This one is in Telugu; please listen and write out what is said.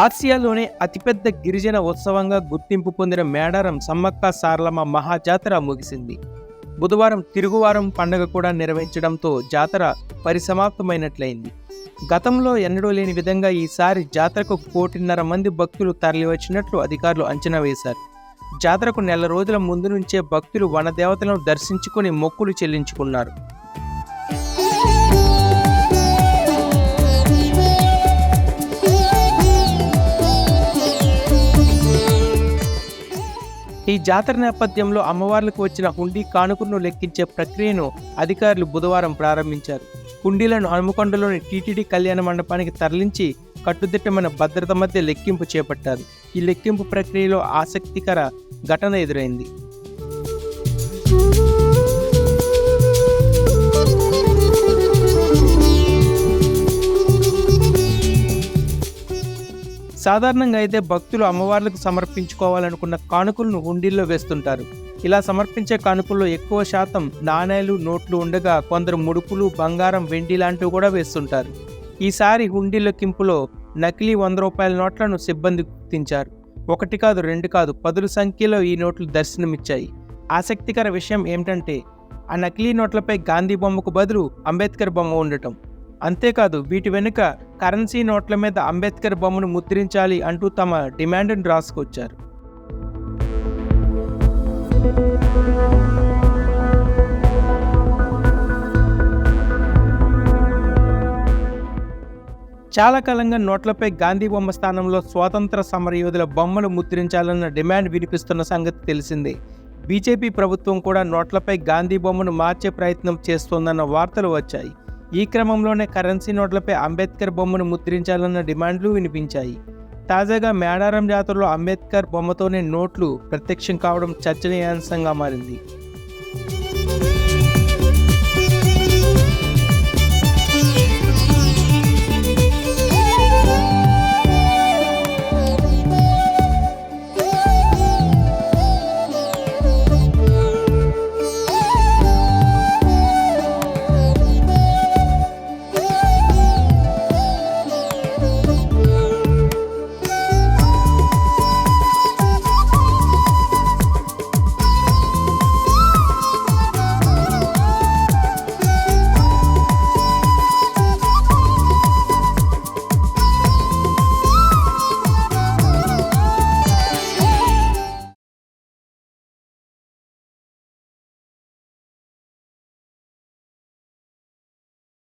ఆసియాలోనే అతిపెద్ద గిరిజన ఉత్సవంగా గుర్తింపు పొందిన మేడారం సమ్మక్క సారలమ్మ మహాజాతర ముగిసింది. బుధవారం తిరుగువారం పండుగ కూడా నిర్వహించడంతో జాతర పరిసమాప్తమైనట్లయింది. గతంలో ఎన్నడూ లేని విధంగా ఈసారి జాతరకు 1.5 కోటి మంది భక్తులు తరలివచ్చినట్లు అధికారులు అంచనా వేశారు. జాతరకు నెల రోజుల ముందు నుంచే భక్తులు వనదేవతలను దర్శించుకుని మొక్కులు చెల్లించుకున్నారు. ఈ జాతర నేపథ్యంలో అమ్మవార్లకు వచ్చిన హుండీ కానుకను లెక్కించే ప్రక్రియను అధికారులు బుధవారం ప్రారంభించారు. హుండీలను హనుమకొండలోని టీటీడీ కళ్యాణ మండపానికి తరలించి కట్టుదిట్టమైన భద్రత మధ్య లెక్కింపు చేపట్టారు. ఈ లెక్కింపు ప్రక్రియలో ఆసక్తికర ఘటన ఎదురైంది. సాధారణంగా అయితే భక్తులు అమ్మవార్లకు సమర్పించుకోవాలనుకున్న కానుకలను హుండీల్లో వేస్తుంటారు. ఇలా సమర్పించే కానుకల్లో ఎక్కువ శాతం నాణేలు, నోట్లు ఉండగా కొందరు ముడుపులు, బంగారం, వెండి లాంటివి కూడా వేస్తుంటారు. ఈసారి హుండీ లెక్కింపులో నకిలీ 100 రూపాయల నోట్లను సిబ్బంది గుర్తించారు. 1 కాదు, 2 కాదు, 10 సంఖ్యలో ఈ నోట్లు దర్శనమిచ్చాయి. ఆసక్తికర విషయం ఏమిటంటే ఆ నకిలీ నోట్లపై గాంధీ బొమ్మకు బదులు అంబేద్కర్ బొమ్మ ఉండటం. అంతేకాదు, వీటి వెనుక కరెన్సీ నోట్ల మీద అంబేద్కర్ బొమ్మను ముద్రించాలి అంటూ తమ డిమాండ్ను రాసుకొచ్చారు. చాలా కాలంగా నోట్లపై గాంధీ బొమ్మ స్థానంలో స్వాతంత్ర సమరయోధుల బొమ్మలు ముద్రించాలన్న డిమాండ్ వినిపిస్తున్న సంగతి తెలిసిందే. బీజేపీ ప్రభుత్వం కూడా నోట్లపై గాంధీ బొమ్మను మార్చే ప్రయత్నం చేస్తోందన్న వార్తలు వచ్చాయి. ఈ క్రమంలోనే కరెన్సీ నోట్లపై అంబేద్కర్ బొమ్మను ముద్రించాలన్న డిమాండ్లు వినిపించాయి. తాజాగా మేడారం జాతరలో అంబేద్కర్ బొమ్మతోనే నోట్లు ప్రత్యక్షం కావడం చర్చనీయాంశంగా మారింది.